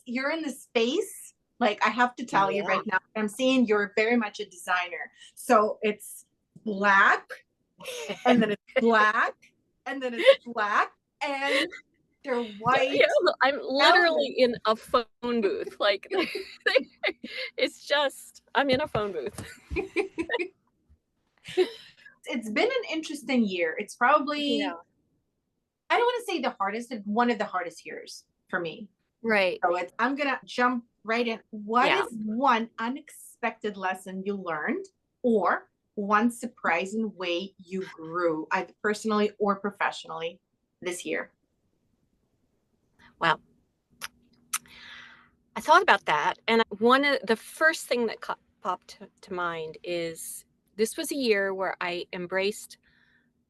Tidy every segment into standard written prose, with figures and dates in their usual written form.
you're in the space. Like I have to tell you Yeah. right now, I'm seeing you're very much a designer. So it's black, and then it's black, and then it's black, and they're white Yeah, I'm elements. literally in a phone booth. Like, it's just, I'm in a phone booth. It's been an interesting year. It's probably, Yeah. I don't want to say the hardest, it's one of the hardest years for me. Right. So I'm going to jump right in. What Yeah. is one unexpected lesson you learned, or one surprising way you grew, either personally or professionally, this year? Wow. I thought about that, and one of the first thing that popped to mind is this was a year where I embraced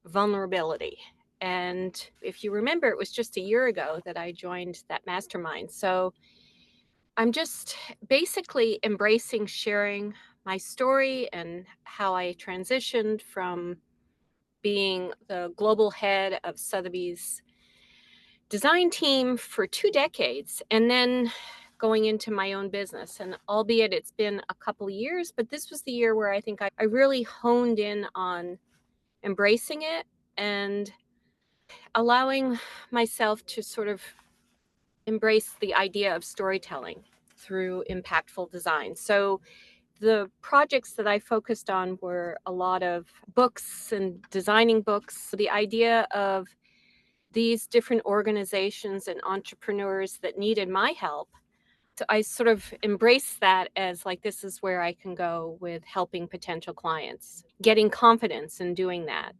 vulnerability. And if you remember, it was just a year ago that I joined that mastermind. So I'm just basically embracing sharing my story and how I transitioned from being the global head of Sotheby's design team for 2 decades and then going into my own business. And albeit it's been a couple of years, but this was the year where I think I really honed in on embracing it and allowing myself to sort of embrace the idea of storytelling through impactful design. So the projects that I focused on were a lot of books and designing books. The idea of these different organizations and entrepreneurs that needed my help. So I sort of embraced that as like, this is where I can go with helping potential clients, getting confidence in doing that,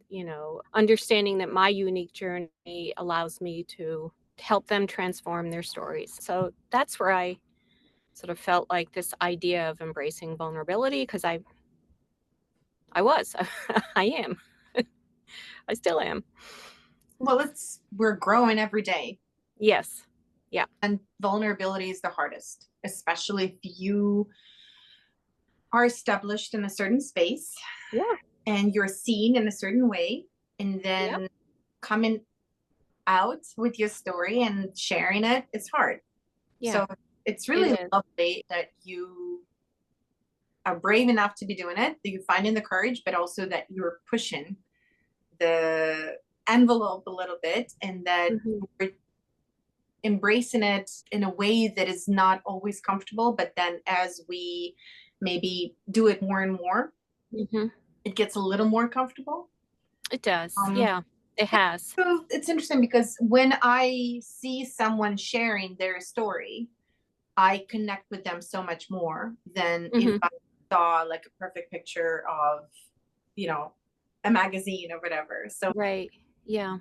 understanding that my unique journey allows me to help them transform their stories. So that's where I sort of felt like this idea of embracing vulnerability, because I was, I am, I still am. Well, we're growing every day. Yes. Yeah. And vulnerability is the hardest, especially if you are established in a certain space Yeah. and you're seen in a certain way, and Yep. then coming out with your story and sharing it is hard. Yeah. So it's It really is. lovely that you are brave enough to be doing it, that you're finding the courage, but also that you're pushing the envelope a little bit, and that Mhm. you're embracing it in a way that is not always comfortable. But then as we maybe do it more and more, Mhm. it gets a little more comfortable. It does. Um, Yeah, it has. so it's interesting because when I see someone sharing their story, I connect with them so much more than if Mhm. I saw like a perfect picture of, you know, a magazine or whatever. So Right. Yeah.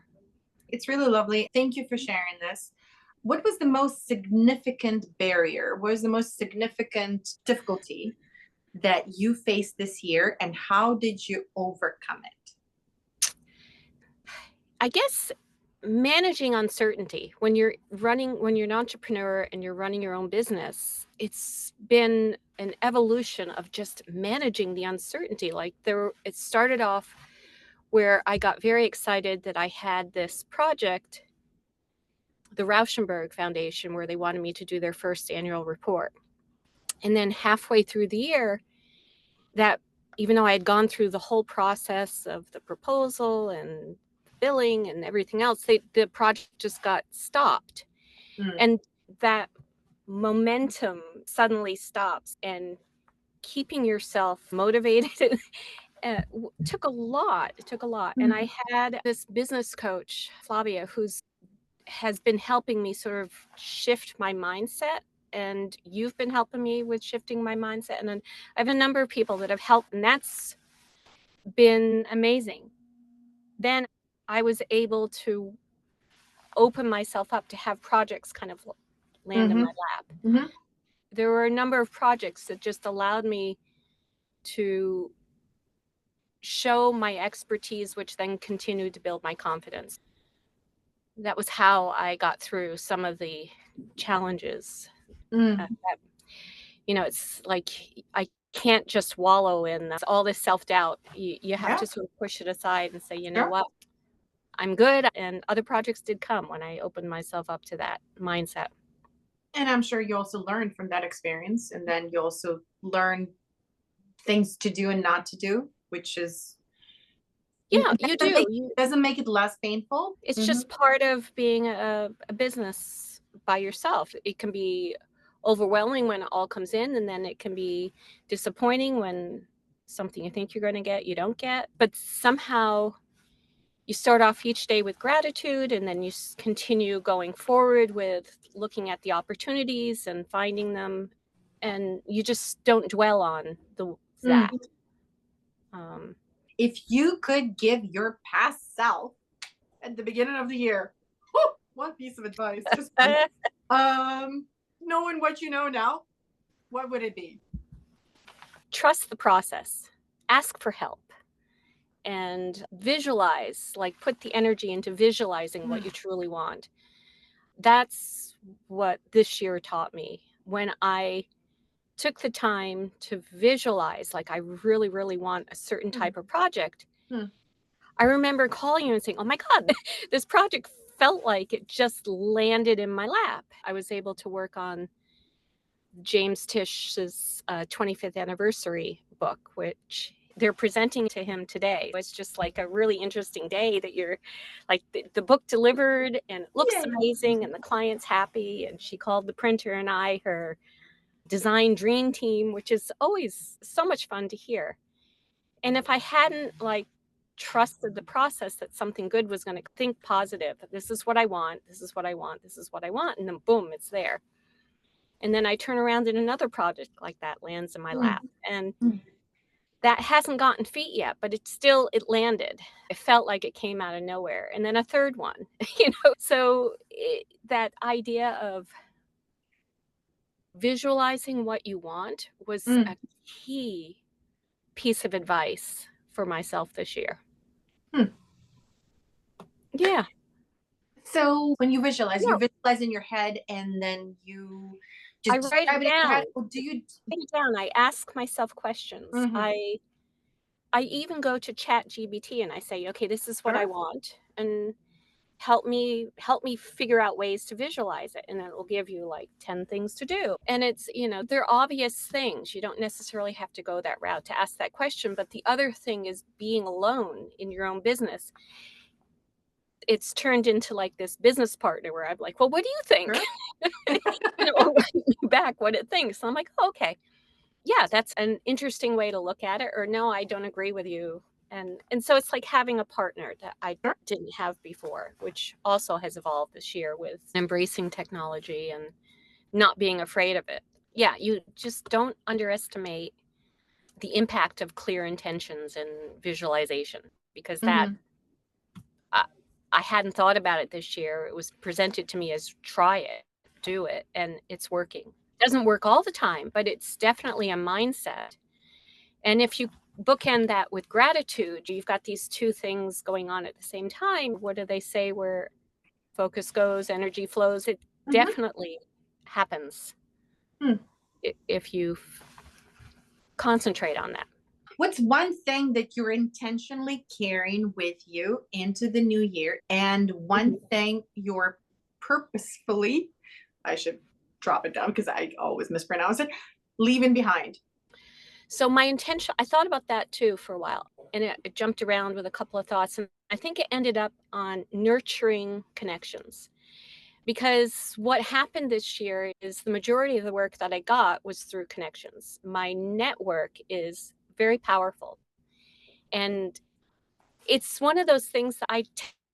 it's really lovely. Thank you for sharing this. What was the most significant barrier? What was the most significant difficulty that you faced this year, and how did you overcome it? I guess managing uncertainty when you're an entrepreneur and you're running your own business, it's been an evolution of just managing the uncertainty. Like it started off where I got very excited that I had this project, the Rauschenberg Foundation, where they wanted me to do their first annual report. And then halfway through the year, that even though I had gone through the whole process of the proposal and billing and everything else, the project just got stopped. Mm. And that momentum suddenly stops, and keeping yourself motivated took a lot. It took a lot. And I had this business coach, Flavia, has been helping me sort of shift my mindset. And you've been helping me with shifting my mindset. And then I have a number of people that have helped, and that's been amazing. Then I was able to open myself up to have projects kind of land in Mm-hmm. my lap. Mm-hmm. There were a number of projects that just allowed me to show my expertise, which then continued to build my confidence. That was how I got through some of the challenges. Mm. It's like I can't just wallow in all this self-doubt. You have Yeah, to sort of push it aside and say, you know sure. what, I'm good. And other projects did come when I opened myself up to that mindset. And I'm sure you also learned from that experience, and then you also learn things to do and not to do, which is Yeah, you do. doesn't make it less painful. It's Mhm. just part of being a business by yourself. It can be overwhelming when it all comes in, and then it can be disappointing when something you think you're going to get, you don't get. But somehow you start off each day with gratitude, and then you continue going forward with looking at the opportunities and finding them, and you just don't dwell on Mm. that. Um, If you could give your past self at the beginning of the year, one piece of advice, just one, knowing what you know now, what would it be? Trust the process. Ask for help. And visualize, like put the energy into visualizing what you truly want. That's what this year taught me. When I took the time to visualize, like I really, really want a certain type of project, Hmm. I remember calling you and saying, oh my God, this project felt like it just landed in my lap. I was able to work on James Tish's 25th anniversary book, which they're presenting to him today. It's just like a really interesting day that you're like the book delivered and it looks Yay. amazing and the client's happy. And she called the printer and I her design dream team, which is always so much fun to hear. And if I hadn't like trusted the process that something good was going to think positive, this is what I want, this is what I want, this is what I want, and then boom, it's there. And then I turn around and another project like that lands in my Mm. lap. And Mm. that hasn't gotten feet yet, but it landed. It felt like it came out of nowhere. And then a third one, So that idea of visualizing what you want was Mm. a key piece of advice for myself this year. Hmm. Yeah. So when you No, visualize in your head and then you I just write describe it it in your down. head, or do you? Write it down. I ask myself questions. Mhm. I even go to Chat GBT and I say, okay, this is what I Sure. want. And help me figure out ways to visualize it, and it will give you like 10 things to do. And it's, they're obvious things. You don't necessarily have to go that route to ask that question. But the other thing is being alone in your own business. It's turned into like this business partner where I'm like, well, what do you think? Sure. It'll write me back what it thinks. So I'm like, oh, okay, yeah, that's an interesting way to look at it. Or no, I don't agree with you. And so it's like having a partner that I Sure. didn't have before, which also has evolved this year with embracing technology and not being afraid of it. Yeah, you just don't underestimate the impact of clear intentions and visualization, because that Mhm. I, I hadn't thought about it this year. It was presented to me as try it, do it, and it's working. It doesn't work all the time, but it's definitely a mindset. And if you bookend that with gratitude, you've got these two things going on at the same time. What do they say? Where focus goes, energy flows. It Mhm. definitely happens Hmm. if you concentrate on that. What's one thing that you're intentionally carrying with you into the new year, and one thing you're purposefully, I should drop it down because I always mispronounce it, leaving behind? So my intention, I thought about that too for a while, and it jumped around with a couple of thoughts. And I think it ended up on nurturing connections. Because what happened this year is the majority of the work that I got was through connections. My network is very powerful. And it's one of those things that I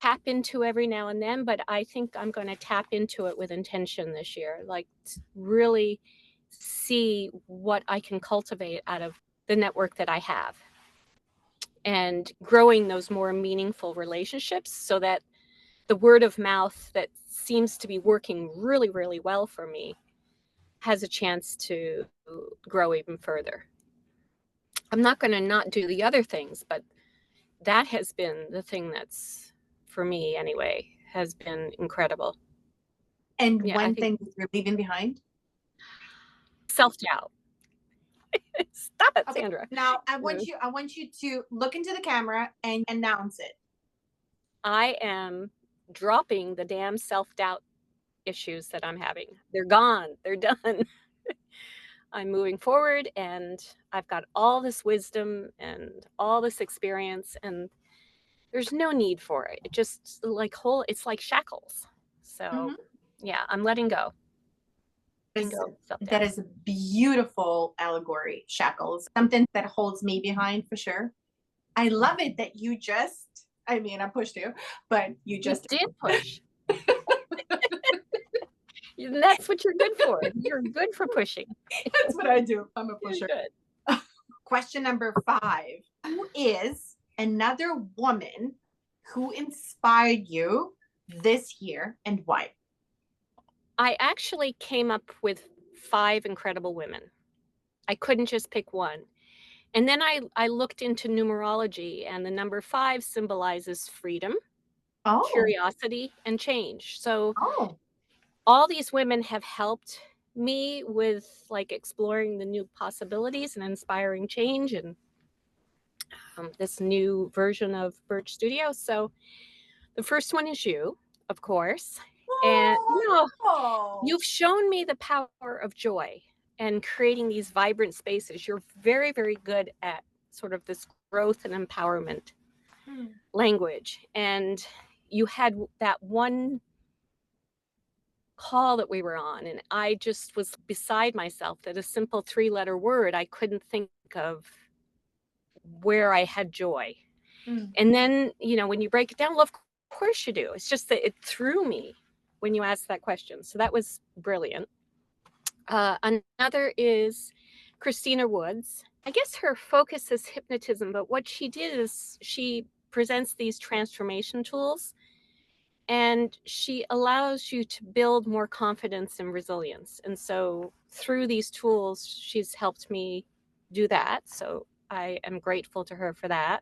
tap into every now and then, but I think I'm going to tap into it with intention this year, like really see what I can cultivate out of the network that I have and growing those more meaningful relationships so that the word of mouth that seems to be working really, really well for me has a chance to grow even further. I'm not going to not do the other things, but that has been the thing that's, for me anyway, has been incredible. And Yeah, I one think thing that you're leaving behind? self doubt. Stop it, Okay. Sandra. Now I want you to look into the camera and announce it. I am dropping the damn self doubt issues that I'm having. They're gone. They're done. I'm moving forward, and I've got all this wisdom and all this experience, and there's no need for it. It just it's like shackles. So yeah, I'm letting go. Letting go of self-doubt. That is a beautiful allegory, shackles, something that holds me behind for sure. I love it that I pushed you, but you just did push. That's what you're good for. You're good for pushing. That's what I do. I'm a pusher. Good. Question number 5. Who is another woman who inspired you this year and why? I actually came up with 5 incredible women. I couldn't just pick one. And then I looked into numerology, and the number 5 symbolizes freedom, curiosity, and change. So all these women have helped me with like exploring the new possibilities and inspiring change and this new version of Burch Studio. So the first one is you, of course. And you've shown me the power of joy and creating these vibrant spaces. You're very, very good at sort of this growth and empowerment language. And you had that one call that we were on, and I just was beside myself that a simple 3-letter word, I couldn't think of where I had joy. And then, when you break it down, well, of course you do. It's just that it threw me when you asked that question. So that was brilliant. Another is Christina Woods. I guess her focus is hypnotism, but what she did is she presents these transformation tools, and she allows you to build more confidence and resilience. And so through these tools, she's helped me do that. So I am grateful to her for that.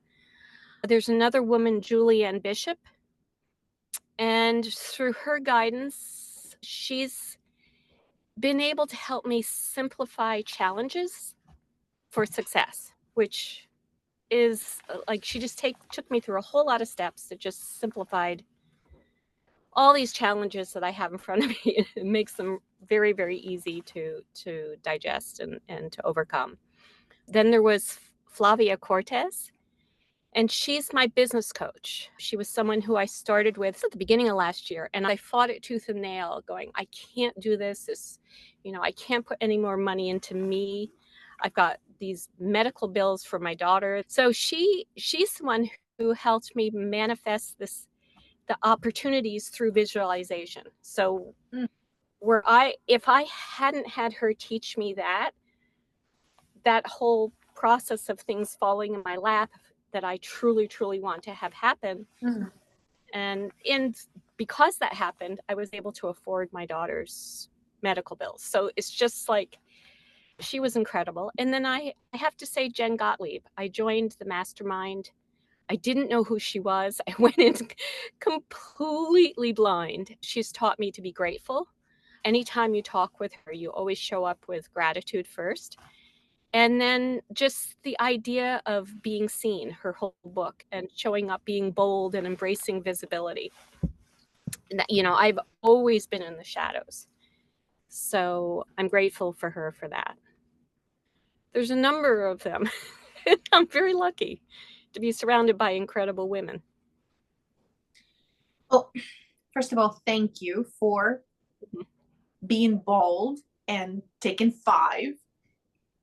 There's another woman, Julianne Bishop, and through her guidance, she's been able to help me simplify challenges for success, which is like she just took me through a whole lot of steps that just simplified all these challenges that I have in front of me. It makes them very, very easy to digest and to overcome. Then there was Flavia Cortez, and she's my business coach. She was someone who I started with at the beginning of last year, and I fought it tooth and nail going, I can't do this. I can't put any more money into me. I've got these medical bills for my daughter. So she's the one who helped me manifest the opportunities through visualization. So if I hadn't had her teach me that whole process of things falling in my lap that I truly, truly want to have happen. And because that happened, I was able to afford my daughter's medical bills. So it's just like, she was incredible. And then I have to say, Jen Gottlieb, I joined the mastermind. I didn't know who she was. I went in completely blind. She's taught me to be grateful. Anytime you talk with her, you always show up with gratitude first. And then just the idea of being seen, her whole book, and showing up, being bold and embracing visibility. And I've always been in the shadows. So I'm grateful for her for that. There's a number of them. I'm very lucky to be surrounded by incredible women. Well, first of all, thank you for being bold and taking 5.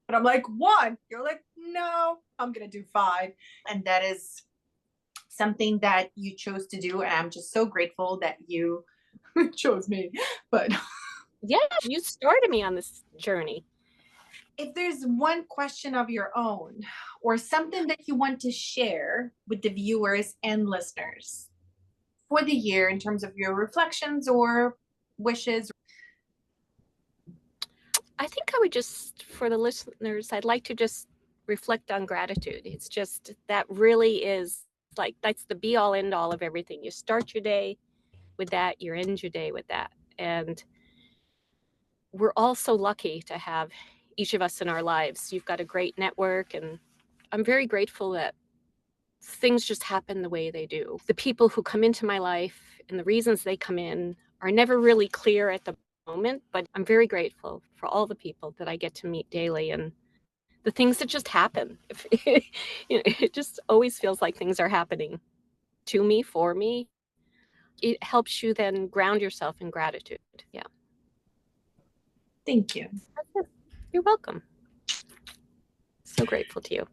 But I'm like, 1. You're like, no, I'm going to do 5. And that is something that you chose to do. And I'm just so grateful that you chose me. But yeah, you started me on this journey. If there's one question of your own or something that you want to share with the viewers and listeners for the year in terms of your reflections or wishes. I think I would just, for the listeners, I'd like to just reflect on gratitude. It's just, that really is like, that's the be all end all of everything. You start your day with that, you end your day with that. And we're all so lucky to have each of us in our lives. You've got a great network, and I'm very grateful that things just happen the way they do. The people who come into my life and the reasons they come in are never really clear at the moment, but I'm very grateful for all the people that I get to meet daily and the things that just happen. It just always feels like things are happening to me, for me. It helps you then ground yourself in gratitude. Yeah. Thank you. You're welcome. So grateful to you.